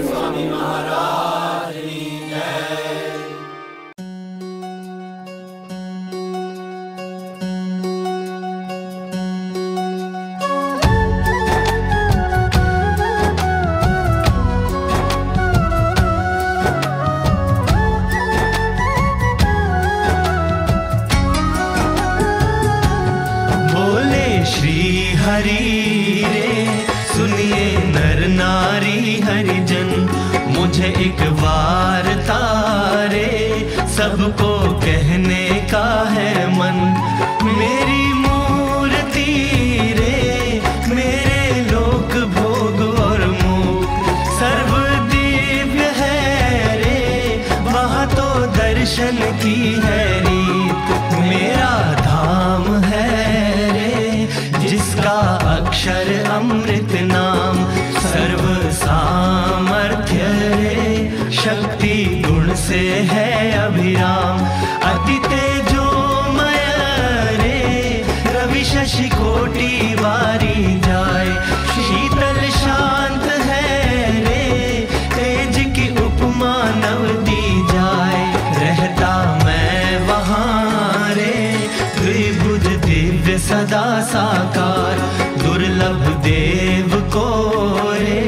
स्वामी महाराज की जय। हरि रे सुनिए नर नारी हरिजन, मुझे एक वार्ता रे सबको कहने का है मन। मेरी मूर्ति रे मेरे लोक भोग और मुख सर्व दिव्य है रे, वहाँ तो दर्शन की है रीत। मेरा धाम है जिसका अक्षर अमृत नाम, सर्व सामर्थ्य रे शक्ति गुण से है अभिराम। अति तेजोमय रे रवि शशि कोटि वारी जाए, शीतल शांत है रे तेज की उपमा नव दी जाए। रहता मैं वहाँ रे द्विभुज दिव्य सदा साकार, दुर्लभ देव को रे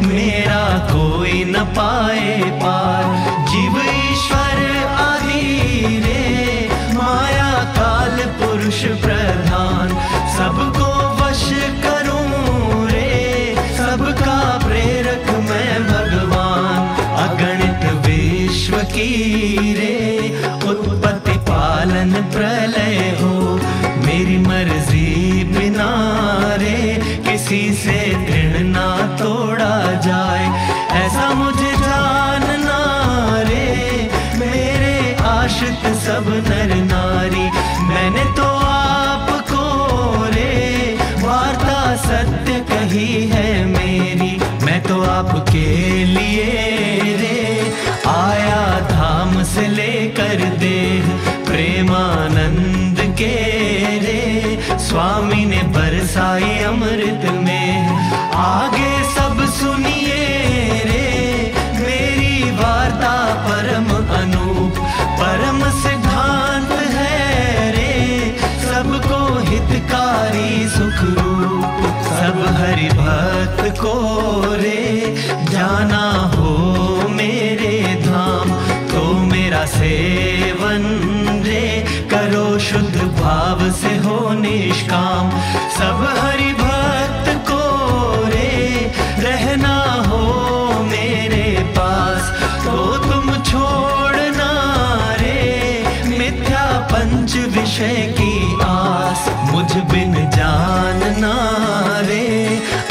मेरा कोई न पाए पार। जीव ईश्वर आदि रे माया काल पुरुष प्रधान, सबको वश करूं रे सबका प्रेरक मैं भगवान। अगणित विश्व की रे उत्पत्ति पालन प्रलय हो, मेरी मर्जी बिना रे किसी से दृढ़ ना तोड़ा जाए। ऐसा मुझे जानना रे मेरे आश्रित सब नर नारी, मैंने तो आपको रे वार्ता सत्य कही है मेरी। मैं तो आपके लिए रे आया धाम से लेकर देह, प्रेमानंद के रे स्वामी ने बरसाई अमृत में। आगे सब सुनिए रे मेरी वार्ता परम अनूप, परम सिद्धांत है रे सबको हितकारी सुखरूप। सब हरि भक्त को रे जाना हो मेरे धाम, तो मेरा सेवन रे करो शुद्ध भाव से हो निष्काम। सब हरि भक्त को रे रहना हो मेरे पास, तो तुम छोड़ना रे मिथ्या पंच विषय की आस। मुझ बिन जानना रे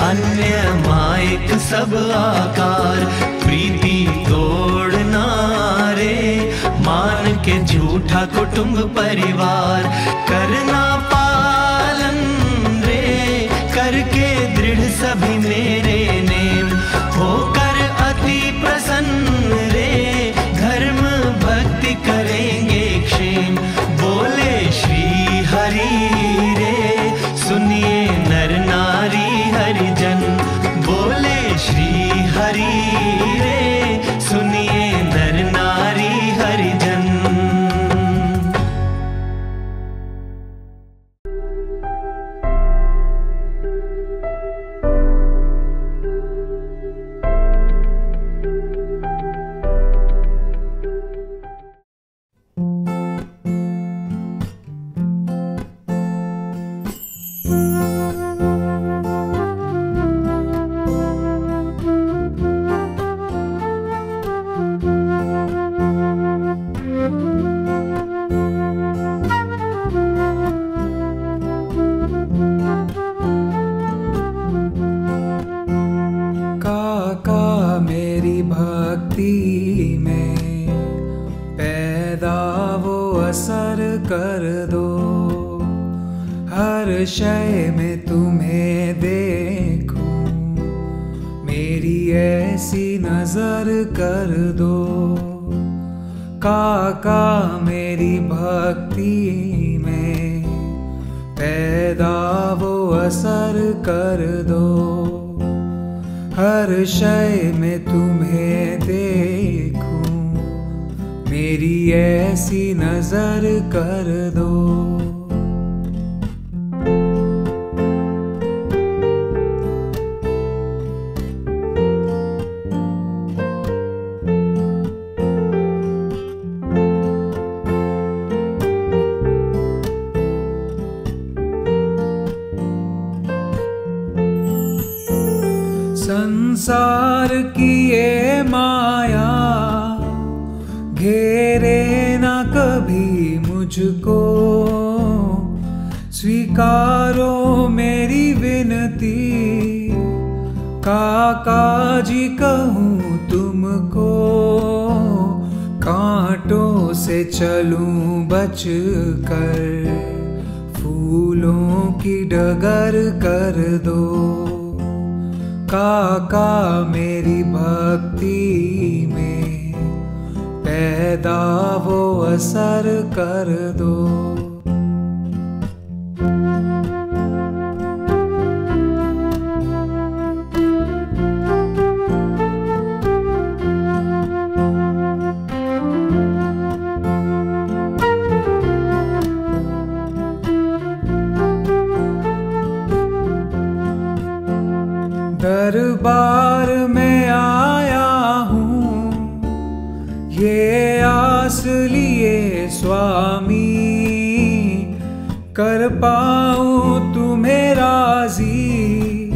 अन्य मायक सब आकार, प्रीति तोड़ना रे मान के झूठा कुटुंब परिवार। करना पालन रे करके दृढ़ सभी मेरे नेम, होकर अति प्रसन्न रे धर्म भक्ति करेंगे क्षेम। बोले श्री हरि रे सुनिए नर नारी हरिजन, बोले श्री हरि रे सुनिए नर नारी हरिजन। कर दो हर शय में तुम्हें देखूं, ऐसी नजर कर दो, काका मेरी भक्ति में पैदा वो असर कर दो। हर शय में तुम्हें देखूं, मेरी ऐसी नजर कर दो। संसार की ये माया घेरे न कभी मुझको, स्वीकारो मेरी विनती, काका जी कहूँ तुमको। कांटों से चलूं बच कर, फूलों की डगर कर दो। काका मेरी भक्ति में पैदा वो असर कर दो। दरबार में आया हूँ ये आस लिए स्वामी, कर पाऊँ तुम्हें राजी,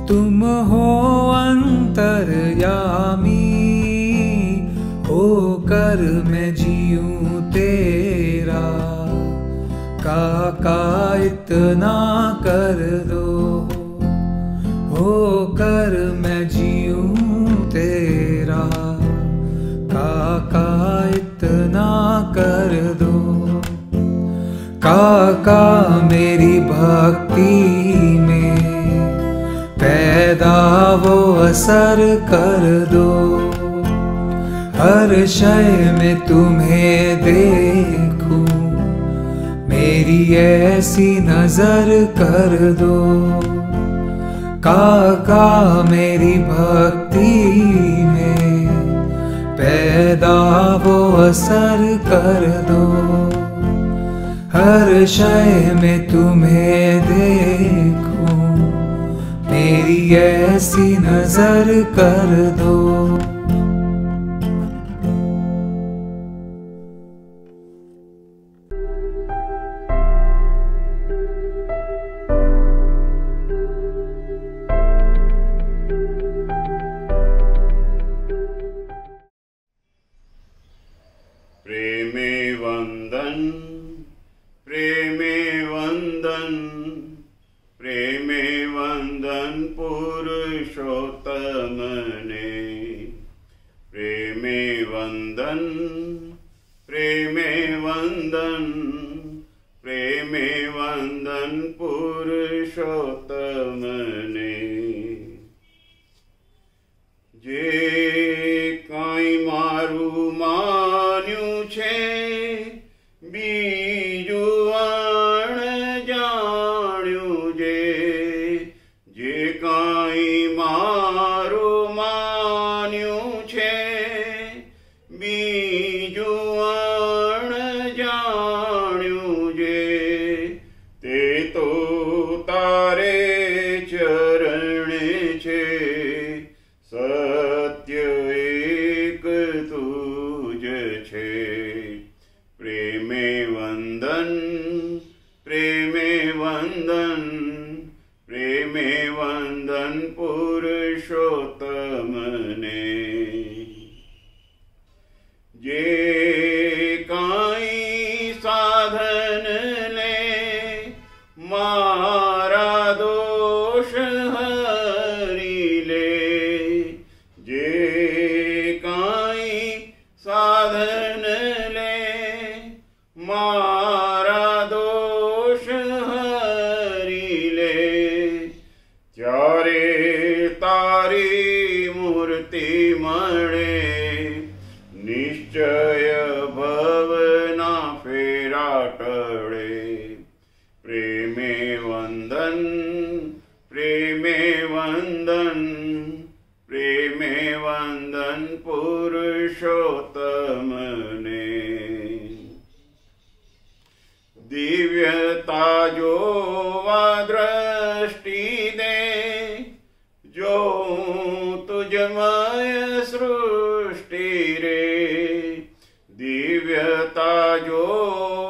तुम हो अंतर्यामी। होकर मैं जीऊँ तेरा, काका इतना कर दो। होकर मैं जीऊँ तेरा, काका इतना कर दो। काका मेरी भक्ति में पैदा वो असर कर दो। हर शय में तुम्हें देखूं, मेरी ऐसी नजर कर दो। काका मेरी भक्ति में पैदा वो असर कर दो। हर शय में तुम्हें देखूं, मेरी ऐसी नजर कर दो। दिव्यता जो वा दृष्टि दे, जो तुझमय सृष्टि रे। दिव्यता जो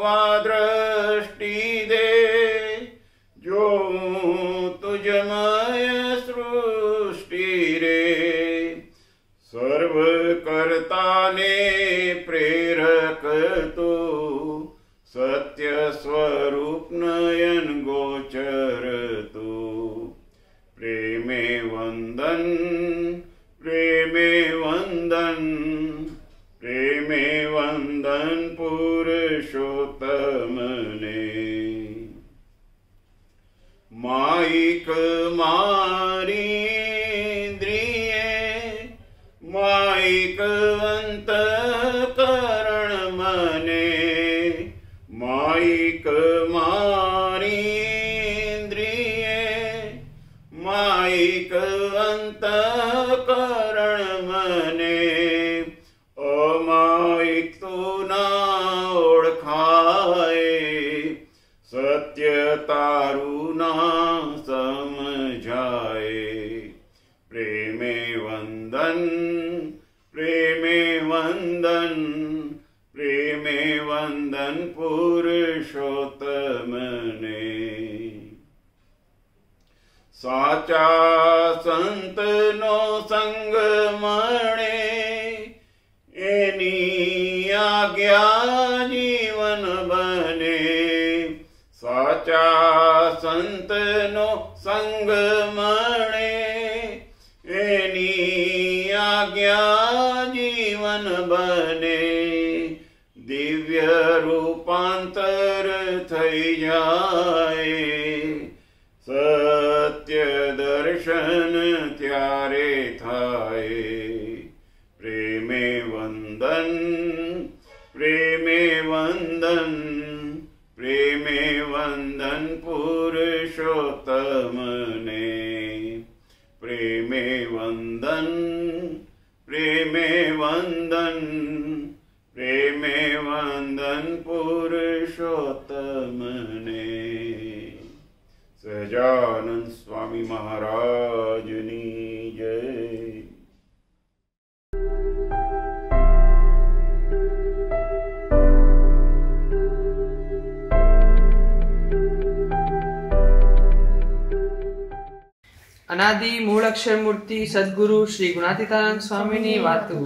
वा दृष्टि दे, जो तुझमय सृष्टि रे। सर्व कर्ता ने प्रेरक तू, सत्य स्वरूप नयन गोचर तू। प्रेमे वंदन, प्रेमे वंदन, प्रेमे वंदन पुरुषोत्तम ने। माइक मारी इंद्रिये, माइक अंतःकरण मने। माइक मारी इंद्रिये, माइक अंतःकरण मने। अमाइक तू ना ओळखाए, सत्य तारू ना समझाए। प्रेमे वंदन, प्रेमे वंदन, प्रेमे वंदन पुरुषोत्तम ने। साचा संत नो संग मणे, एनी आज्ञा जीवन बने। साचा संत नो संग मणे, एनी आज्ञा जीवन बने। दिव्य रूपांतर थई जाए, सत्य दर्शन त्यारे थाए। प्रेमे वंदन, प्रेमे वंदन, प्रेमे वंदन पुरुषोत्तम ने। प्रेमे वंदन, प्रेमे वंदन, प्रेमे वंदन पुरुषोत्तम ने। सजानंद स्वामी महाराज की जय। अनादि मूल अक्षर मूर्ति सद्गुरु श्री गुणातीतानंद स्वामी ने वातु।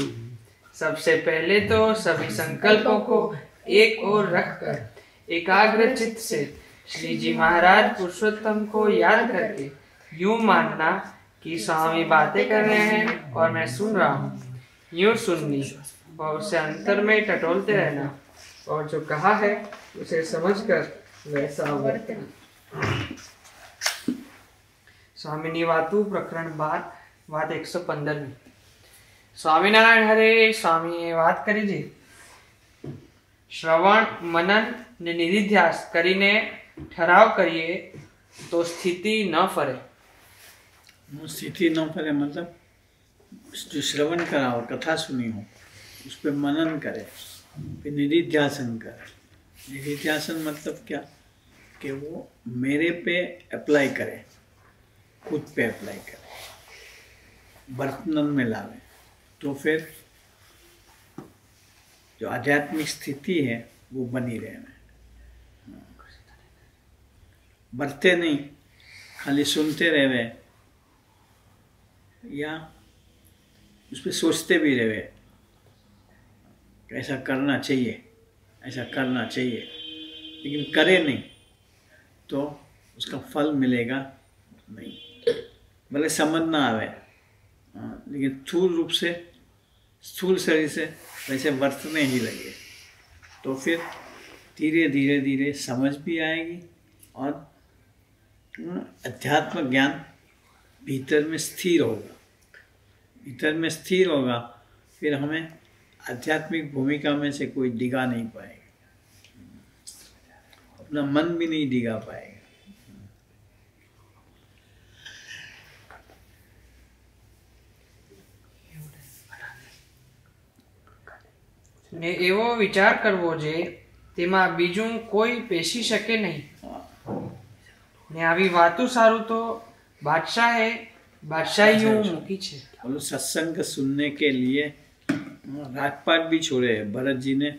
सबसे पहले तो सभी संकल्पों को एक ओर रखकर एकाग्र चित्त से श्री जी महाराज पुरुषोत्तम को याद करके यूं मानना कि स्वामी बातें कर रहे हैं और मैं सुन रहा हूँ। यूं सुननी और उसे अंतर में टटोलते रहना और जो कहा है उसे समझकर वैसा वर्तना। स्वामिनी वातु प्रकरण 12 વાત 115 સ્વામિનારાયણ હરે સ્વામીએ વાત કરી છે શ્રવણ મનન ને નિધિધ્યાસ કરીને ठहराव करिए तो स्थिति न फरे। स्थिति न फरे मतलब जो श्रवण करा हो, कथा सुनी हो, उस पर मनन करे, फिर निधिध्यासन करे। निधिध्यासन मतलब क्या कि वो मेरे पे अप्लाई करे, खुद पे अप्लाई करे, वर्तमान में लावे, तो फिर जो आध्यात्मिक स्थिति है वो बनी रहे। बढ़ते नहीं, खाली सुनते रहे या उस पर सोचते भी रहे कि ऐसा करना चाहिए, ऐसा करना चाहिए, लेकिन करे नहीं तो उसका फल मिलेगा नहीं। भले समझ ना आवे, लेकिन स्थूल रूप से, स्थूल शरीर से वैसे वर्तने ही लगे तो फिर धीरे धीरे धीरे समझ भी आएगी और अध्यात्म ज्ञान भीतर में स्थिर होगा। भीतर में स्थिर होगा, फिर हमें आध्यात्मिक भूमिका में से कोई डिगा नहीं पाएगा, अपना मन भी नहीं डिगा पाएगा। ને એવો વિચાર કરવો જે તેમાં બીજું કોઈ પેશી શકે નહીં. ને આવી વાતું સારું તો બાદશાહે बादशाहियों मुकी छे. बोलो सत्संग सुनने के लिए राजपाट भी छोड़े. भरत जी ने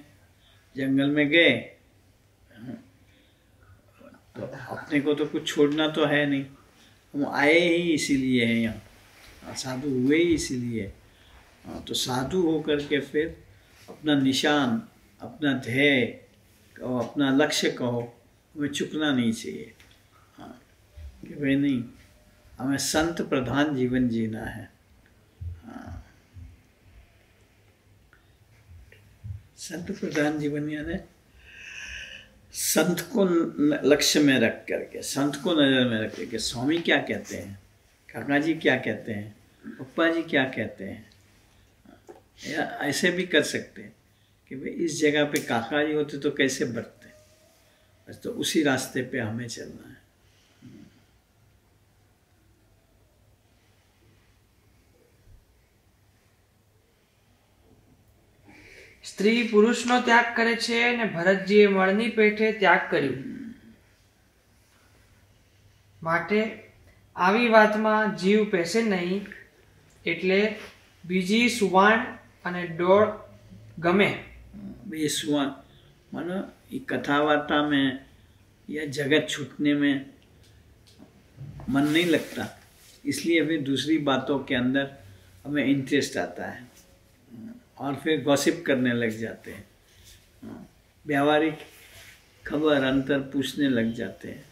जंगल में गए तो अपने को तो कुछ छोड़ना तो है नहीं, हम आए ही इसीलिए हैं यहाँ, साधु हुए ही इसीलिए. तो साधु होकर के फिर अपना निशान, अपना ध्येय कहो, अपना लक्ष्य कहो, हमें चुकना नहीं चाहिए. कि भाई नहीं, हमें संत प्रधान जीवन जीना है. संत प्रधान जीवन यानी संत को लक्ष्य में रख करके, संत को नजर में रख करके, स्वामी क्या कहते हैं, काका जी क्या कहते हैं, पप्पा जी क्या कहते हैं. या ऐसे भी कर सकते हैं कि भाई इस जगह पे काका जी होते तो कैसे बढ़ते, बस तो उसी रास्ते पे हमें चलना है. સ્ત્રી પુરુષનો ત્યાગ કરે છે અને ભરતજીએ મળની પેઠે ત્યાગ કર્યું. માટે આવી વાતમાં જીવ પેસે નહીં. એટલે બીજી સુવાણ અને ડોળ ગમે. ये सुआ मानो ये कथा वार्ता में या जगत छूटने में मन नहीं लगता, इसलिए फिर दूसरी बातों के अंदर हमें इंटरेस्ट आता है और फिर गॉसिप करने लग जाते हैं, व्यावहारिक खबर अंतर पूछने लग जाते हैं,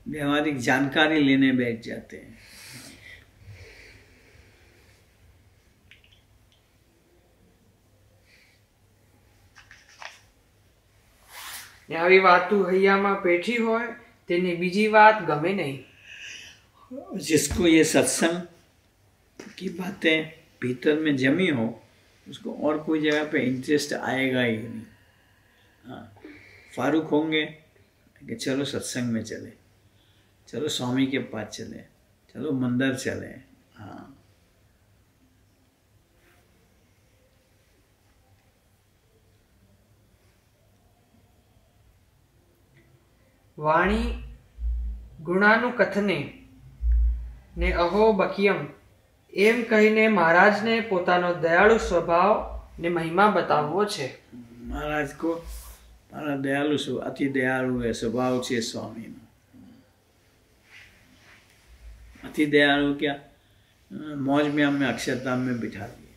व्यावहारिक जानकारी लेने बैठ जाते हैं. આવી વાતું હૈયામાં પેઠી હોય તેની બીજી વાત ગમે નહીં. जिसको ये सत्संग की बातें भीतर में जमी हो, उसको और कोई जगह पे इंटरेस्ट आएगा ही नहीं. हाँ, फारूक होंगे कि चलो सत्संग में चले, चलो स्वामी के पास चले, चलो मंदिर चले. हाँ, વાણી ગુણાનું કથને ને અહો બકિયમ એમ કહીને મહારાજને પોતાનો દયાળુ સ્વભાવ ને મહિમા બતાવવો છે. महाराज को मारा दयालु अति दयालु है स्वभाव से स्वामी में. अति दयालु क्या, मौज में हमें अक्षरधाम में बिठा दिए,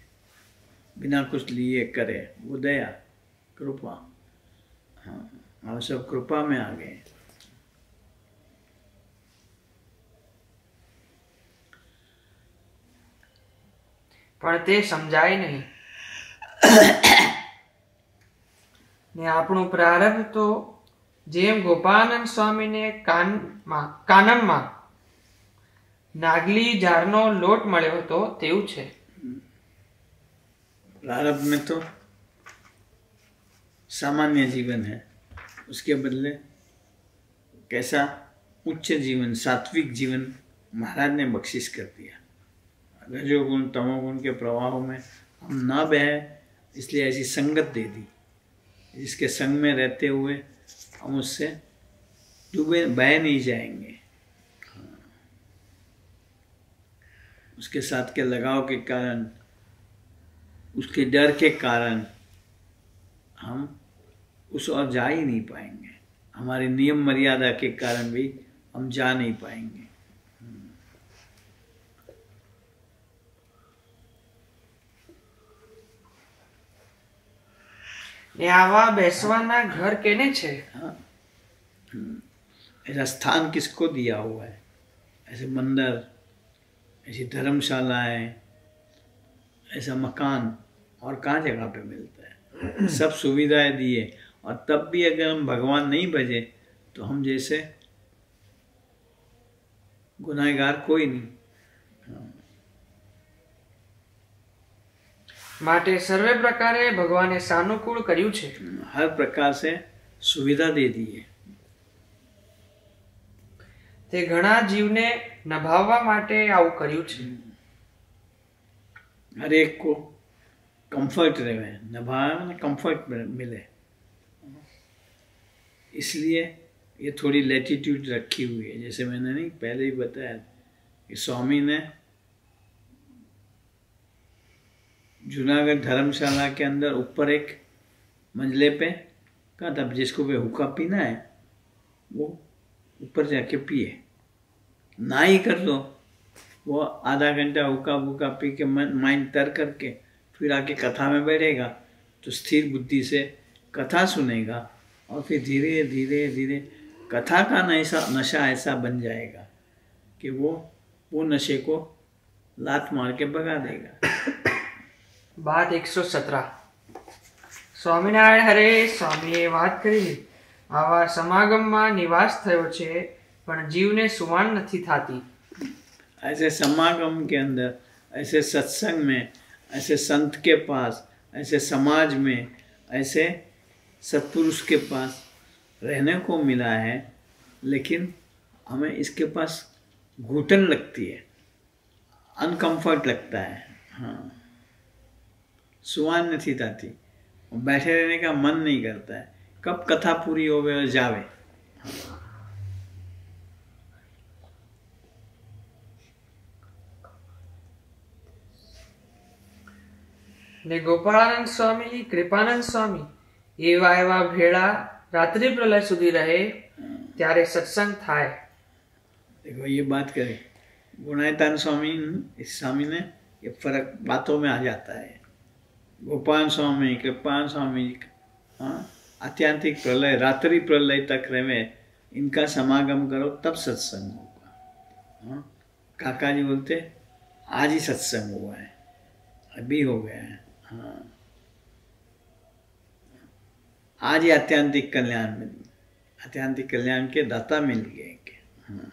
बिना कुछ लिए करे, वो दया कृपा. हाँ, हम सब कृपा में आ गए. પણ તે સમજાય નહીં. ને આપણું પ્રારબ્ધ તો જેમ ગોપાનંદ સ્વામીને કાનમમાં નાગલી ઝારનો લોટ મળ્યો હતો તેવું છે. प्रारब्ध में तो सामान्य जीवन है, उसके बदले कैसा उच्च जीवन, सात्विक जीवन महाराज ने बख्शिश कर दिया. रजोगुण तमोगुण के प्रवाहों में हम ना बहे, इसलिए ऐसी संगत दे दी जिसके संग में रहते हुए हम उससे डूबे बह नहीं जाएंगे. उसके साथ के लगाव के कारण, उसके डर के कारण हम उस और जा ही नहीं पाएंगे. हमारे नियम मर्यादा के कारण भी हम जा नहीं पाएंगे. ને આવા બેસવાના ઘર કેને છે? ऐसा स्थान किसको दिया हुआ है? ऐसे मंदिर, ऐसी धर्मशालाएं, ऐसा मकान और कहाँ जगह पे मिलता है? सब सुविधाएं दिए और तब भी अगर हम भगवान नहीं भजे तो हम जैसे गुनाहगार कोई नहीं. માટે સર્વે પ્રકારે ભગવાને સાનુકૂળ કર્યું છે. हर प्रकार से सुविधा दे दी है. તે ઘણા જીવને નભાવવા માટે આવું કર્યું છે. हर एक को कंफर्ट रहे, नभाए कंफर्ट मिले, इसलिए ये थोड़ी लैटिट्यूड रखी हुई है। जैसे मैंने नहीं पहले ही बताया कि स्वामी ने जूनागढ़ धर्मशाला के अंदर ऊपर एक मंजिले पे कहा था जिसको भी हुक्का पीना है वो ऊपर जाके पिए, ना ही कर दो वो आधा घंटा हुक्का वुक्का पी के माइंड तर करके फिर आके कथा में बैठेगा तो स्थिर बुद्धि से कथा सुनेगा और फिर धीरे धीरे धीरे कथा का नशा ऐसा बन जाएगा कि वो नशे को लात मार के भगा देगा। बात 117 સ્વામિનારાયણ હરે સ્વામીએ વાત કરેલી આવા સમાગમમાં નિવાસ થયો છે પણ જીવને સુવાન નથી થાતી। ऐसे समागम के अंदर, ऐसे सत्संग में, ऐसे संत के पास, ऐसे समाज में, ऐसे सत्पुरुष के पास रहने को मिला है, लेकिन हमें इसके पास घुटन लगती है, अनकम्फर्ट लगता है। हाँ, सुवान नहीं थाती, बैठे रहने का मन नहीं करता है, कब कथा पूरी होवे और जावे। ને ગોપાળાનંદ સ્વામી, કૃપાનંદ સ્વામી એવા ભેળા રાત્રિ પ્રલય સુધી રહે ત્યારે સત્સંગ થાય। देखो ये बात करें गुणायतान स्वामी, इस स्वामी ने ये फर्क बातों में आ जाता है। गोपाल स्वामी, कृपान स्वामी, हाँ, आत्यांतिक प्रलय, रात्रि प्रलय तक रहे, इनका समागम करो तब सत्संग होगा। हाँ, काका जी बोलते आज ही सत्संग हुआ है, अभी हो गया है। हाँ, आज ही आत्यांतिक कल्याण मिल, आत्यांतिक कल्याण के दाता मिल गए। हाँ,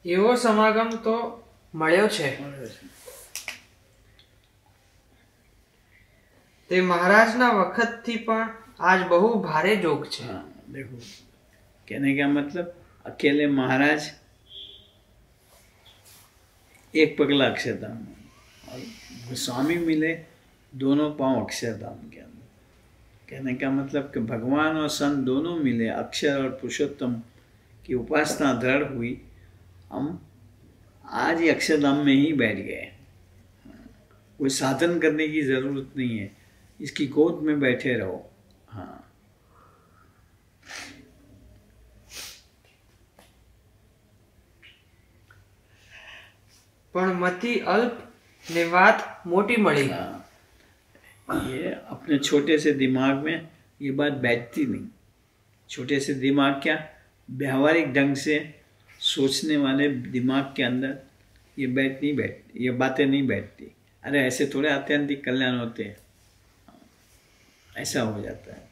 એવો સમાગમ તો મળ્યો છે તે મહારાજના વખતથી પણ આજ બહુ ભારે જોગ છે। हाँ, देखो कहने का मतलब अकेले महाराज एक पगला अक्षरधाम और गोस्वामी मिले दोनों पांव अक्षरधाम के अंदर। कहने का मतलब कि भगवान और संत दोनों मिले, अक्षर और पुरुषोत्तम की उपासना दृढ़ हुई, हम आज ही अक्षरधाम में ही बैठ गए। कोई साधन करने की जरूरत नहीं है, इसकी गोद में बैठे रहो। हाँ, પણ મતિ અલ્પ ને વાત મોટી મળી। ये अपने छोटे से दिमाग में ये बात बैठती नहीं। छोटे से दिमाग क्या, व्यावहारिक ढंग से सोचने वाले दिमाग के अंदर ये ये बातें नहीं बैठती। अरे ऐसे थोड़े आत्यंतिक कल्याण होते हैं, ऐसा हो जाता है।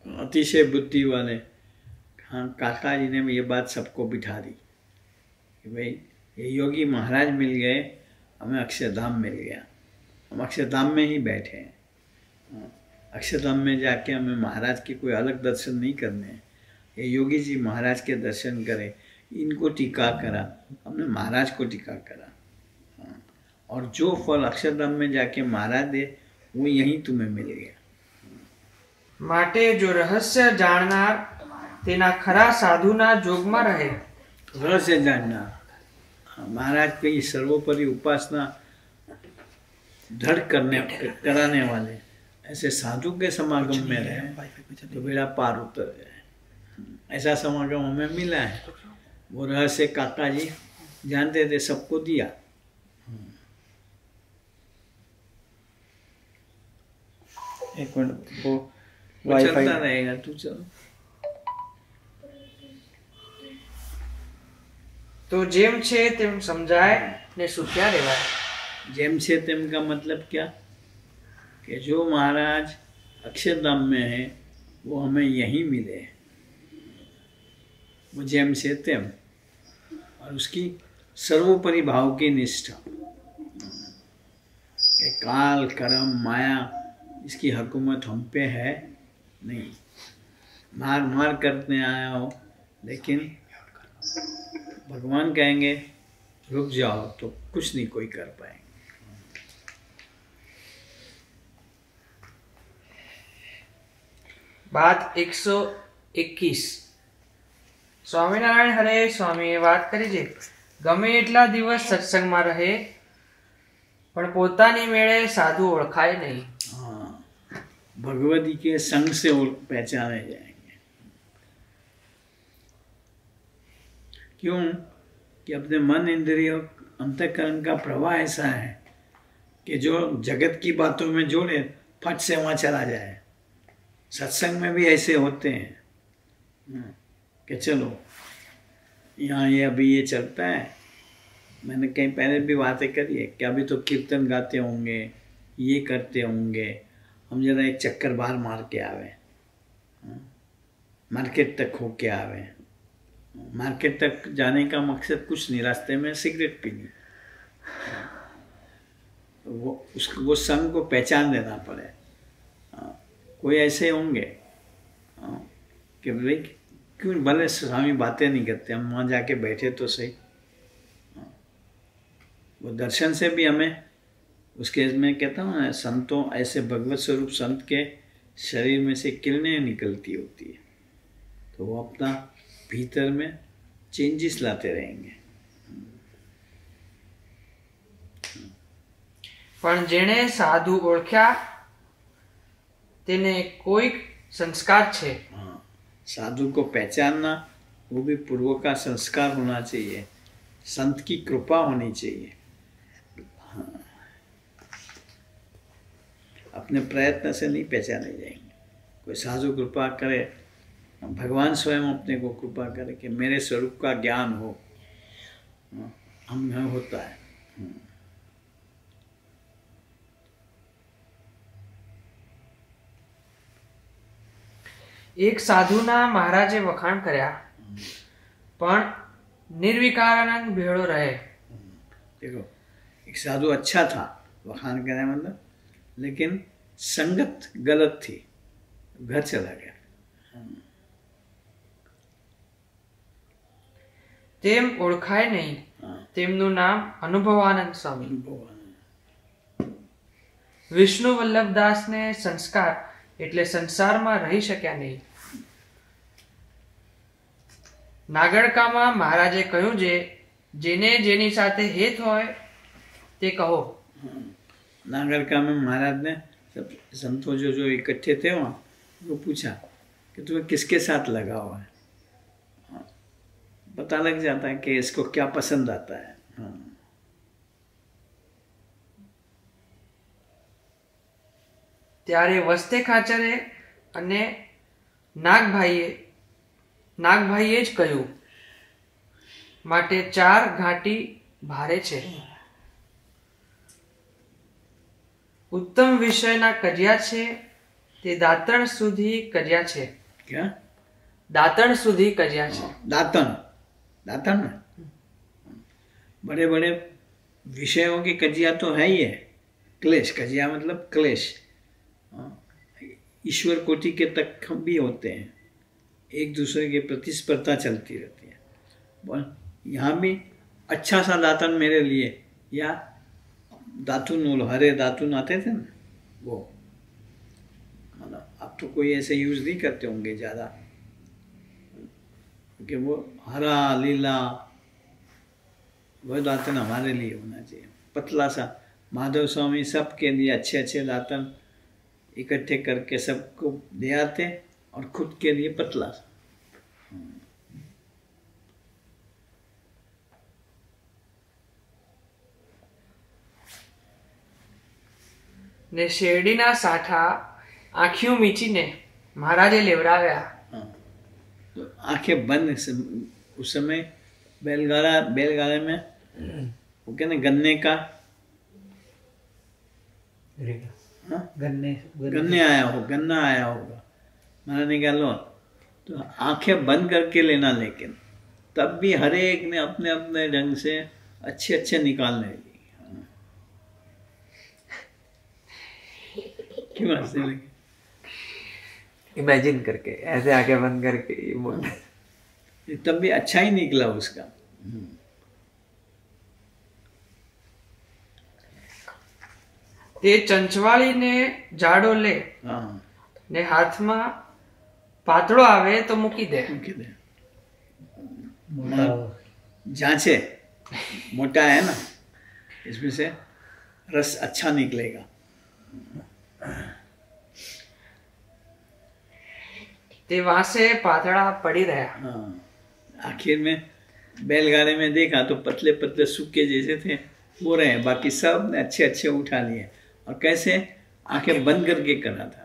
अतिशय बुद्धि वाले, हाँ, काका जी ने ये बात सबको बिठा दी कि भाई ये योगी महाराज मिल गए, हमें अक्षरधाम मिल गया, हम अक्षरधाम में ही बैठे हैं। अक्षरधाम में जाके हमें महाराज के कोई अलग दर्शन नहीं करने हैं। ये योगी जी महाराज के दर्शन करें, इनको टीका करा, हमने महाराज को टीका करा। हाँ, और जो फल अक्षरधाम में जाके महाराज दे वो यहीं तुम्हें मिल गया। માટે જો રહસ્ય જાણનાર તેના ખરા સાધુના જોગમાં રહે। रहस्य जानना, महाराज की सर्वोपरि उपासना दृढ़ कराने वाले ऐसे साधु के समागम में रहे तो बेड़ा पार उतर जाए। ऐसा समागम हमें मिला है। वो रहस्य काका जी जानते थे, सबको दिया। एक मिनट, वो वो चलता रहेगा, तू चल। તો જેમ છે તેમ સમજાય ને સુખ્યા રહેવાય। जेम से तेम का मतलब क्या, कि जो महाराज अक्षरधाम में है वो हमें यहीं मिले। वो जेम से तेम और उसकी सर्वोपरि भाव की निष्ठा। कि काल कर्म माया इसकी हुकूमत हम पे है नहीं। मार मार करते आया हो, लेकिन भगवान कहेंगे रुक जाओ तो कुछ नहीं कोई कर पाएंगे। बात 121। સ્વામિનારાયણ હરે સ્વામીએ વાત કરી છે, ગમે એટલા દિવસ સત્સંગમાં રહે પણ પોતાની મેળે સાધુ ઓળખાય નહીં। हाँ, भगवती के संग से पहचाने जाएंगे। क्यों कि अपने मन इंद्रियों अंतःकरण का प्रवाह ऐसा है कि जो जगत की बातों में जोड़े फट से वहाँ चला जाए। सत्संग में भी ऐसे होते हैं कि चलो यहाँ ये अभी ये चलता है। मैंने कहीं पहले भी बातें करी है कि अभी तो कीर्तन गाते होंगे, ये करते होंगे, हम जरा एक चक्कर बाहर मार के आवे, मार्केट तक हो के आवे। मार्केट तक जाने का मकसद कुछ नहीं, रास्ते में सिगरेट पीनी। वो संग को पहचान देना पड़े। कोई ऐसे होंगे कि भाई क्यों भले स्वामी बातें नहीं करते, हम वहाँ जाके बैठे तो सही। वो दर्शन से भी हमें उसके मैं कहता हूँ ना, संतों ऐसे भगवत स्वरूप संत के शरीर में से किरणें निकलती होती है, तो वो अपना भीतर में चेंजेस लाते रहेंगे। પણ જેણે સાધુ ઓળખ્યા તેને કોઈ સંસ્કાર છે। साधु को पहचानना वो भी पूर्व का संस्कार होना चाहिए, संत की कृपा होनी चाहिए। अपने प्रयत्न से नहीं पहचाने जाएंगे। कोई साधु कृपा करे, भगवान स्वयं अपने को कृपा करे कि मेरे स्वरूप का ज्ञान हो, हम यहाँ होता है। એક સાધુના મહારાજે વખાણ કર્યા પણ નિર્વિકારાનંદ ભેળો રહે। देखो, एक साधु अच्छा था, वखान करने मतलब, लेकिन संगत गलत थी, घर चला गया। તેમ ઓળખાય નહીં। તેમનું નામ અનુભવાનંદ સ્વામી। વિષ્ણુ વલ્લભદાસને સંસ્કાર એટલે સંસારમાં રહી શક્યા નહીં। નાગડકામાં મહારાજે કહ્યું છે, જેને જેની સાથે હેત હોય તે કહો। नागरका में महाराज ने सब संतों जो इकट्ठे थे वहाँ, वो पूछा कि तुम्हें किसके साथ लगा हुआ है। पता लग जाता है कि इसको क्या पसंद आता है। ત્યારે વસ્તે ખાચરે અને નાગભાઈએ જ કહ્યું, માટે 4 ઘાટી ભારે છે। ઉત્તમ વિષયના કર્યા છે તે દાંતણ સુધી કર્યા છે। क्या? દાંતણ સુધી કર્યા છે। दातन, दातन में बड़े बड़े विषयों की कजिया तो है ही है। क्लेश, कजिया मतलब क्लेश, ईश्वर कोटि के तक भी होते हैं, एक दूसरे की प्रतिस्पर्धा चलती रहती है। यहाँ भी अच्छा सा दातन मेरे लिए, या दातुन हरे दातुन आते थे ना, वो मतलब अब तो कोई ऐसे यूज़ नहीं करते होंगे ज़्यादा, क्योंकि वो हरा लीला वह दातन हमारे लिए होना चाहिए। पतला सा माधव स्वामी सबके लिए अच्छे अच्छे दातन इकट्ठे करके सबको दे आते और खुद के लिए पतला सा। ને શેરડીના સાઠા આંખિયું મીચીને મહારાજે લેવડાવ્યા। तो आंखें बंद उस समय बैलगाड़ा में वो क्या ना गन्ने का गन्ना आया होगा, मैंने निकालो तो आंखें बंद करके लेना, लेकिन तब भी हर एक ने अपने अपने ढंग से अच्छे अच्छे निकालने लगी। क्यों हंसने लगे? इमेजिन करके, ऐसे आंखें बंद करके ये बोलते। ये तब भी अच्छा ही निकला उसका। તે ચંચવાળીને જાડો લે हाँ ને હાથમાં પાતળો આવે તો મૂકી દે. મૂકી દે. जांचे, मोटा है ना, इसमें से रस अच्छा निकलेगा। તે વાસે પાતળા પડી રહ્યા. हाँ, आखिर में बैलगाड़ी में देखा तो पतले पतले सूखे जैसे थे वो रहे, बाकी सब ने अच्छे अच्छे उठा लिए। और कैसे? आंखें बंद करके करा था।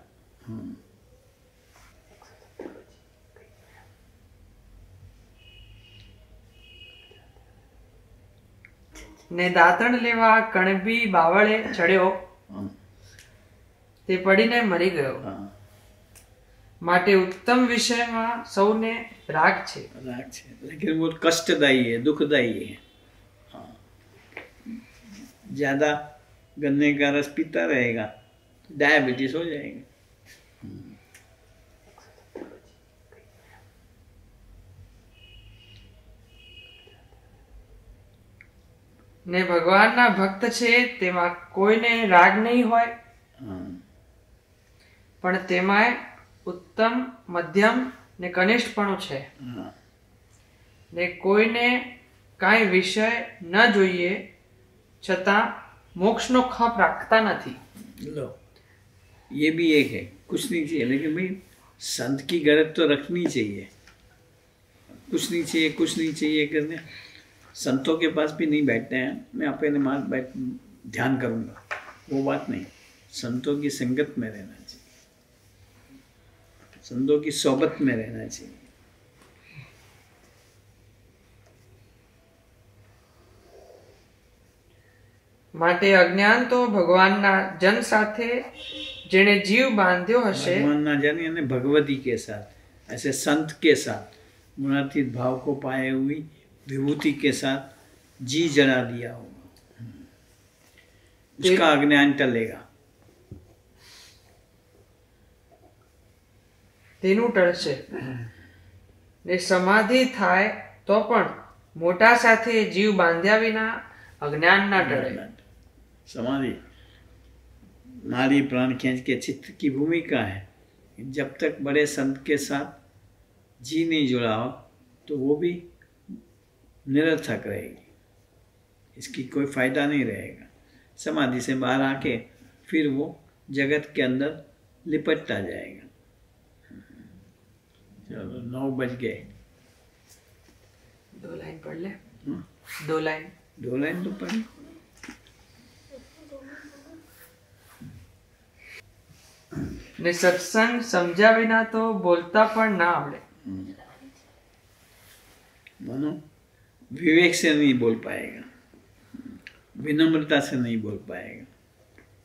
ને દાંતણ લેવા કણબી બાવળે ચડ્યો તે પડીને મરી ગયો. માટે ઉત્તમ વિષયમાં સૌને રાગ છે. राग छे, लेकिन वो कष्टदायी है, दुखदायी है। हाँ, ज्यादा गन्ने का रस पीता रहेगा तो डायबिटीज हो जाएगा। ને ભગવાનના ભક્ત છે તેમાં કોઈને રાગ નહીં હોય, પણ તેમાંય ઉત્તમ મધ્યમ ને કનિષ્ઠપણું છે. ને કોઈને કાંઈ વિષય ન જોઈએ છતાં મોક્ષનો ખપ રાખતા નથી. लो, ये भी एक है, कुछ नहीं चाहिए, लेकिन भाई संत की गरज तो रखनी चाहिए। कुछ नहीं चाहिए, कुछ नहीं चाहिए करने संतों के पास भी नहीं बैठते हैं, मैं अपने मार्ग बैठ ध्यान करूँगा, वो बात नहीं। संतों की संगत में रहना चाहिए, संतों की सोबत में रहना चाहिए। માટે અજ્ઞાન તો ભગવાનના જન સાથે જેણે જીવ બાંધ્યો હશે, भगवान जन यानी भगवती के साथ, ऐसे संत के साथ, गुणातीत भाव को पाए हुई विभूति के साथ जी जला दिया होगा, उसका अज्ञान टलेगा। તેનું ટળશે. ને સમાધિ થાય તો પણ મોટા સાથે જીવ બાંધ્યા વિના અજ્ઞાન ના ટળે. समाधि नारी प्राण खींच के चित्त की भूमिका है। जब तक बड़े संत के साथ जी नहीं जुड़ाओ तो वो भी निरर्थक रहेगी, इसकी कोई फायदा नहीं रहेगा। समाधि से बाहर आके फिर वो जगत के अंदर लिपटता जाएगा। चलो 9 बज गए। 2 લાઈન પढ़ ले. 2 લાઈન 2 लाइन तो पढ़ी। ને સત્સંગ સમજ્યા વિના તો બોલતા પણ ના આવડે. मानो विवेक से नहीं बोल पाएगा, विनम्रता से नहीं बोल पाएगा,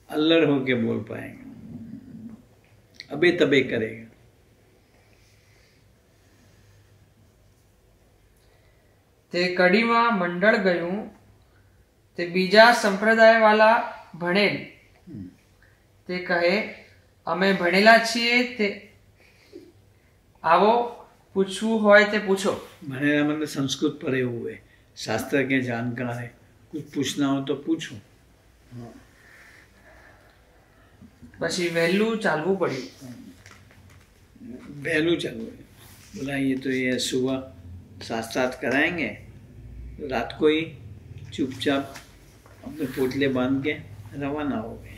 अल्लड़ होके बोल पाएगा, अबे तबे करेगा। તે કડીમાં મંડળ ગયું તે બીજા સંપ્રદાય વાળા ભણેલ તે કહે અમે ભણેલા છીએ તે આવો પૂછવું હોય તે પૂછો. भणेला मतलब संस्कृत पढ़े हुए, शास्त्र के जानकार है, कुछ पूछना हो तो पूछो। પછી વહેલું ચાલવું પડ્યું. पहलू चलो, बोला ये तो ये सुबह साथ कराएंगे, रात को ही चुपचाप अपने पोटले बांध के रवाना हो गए।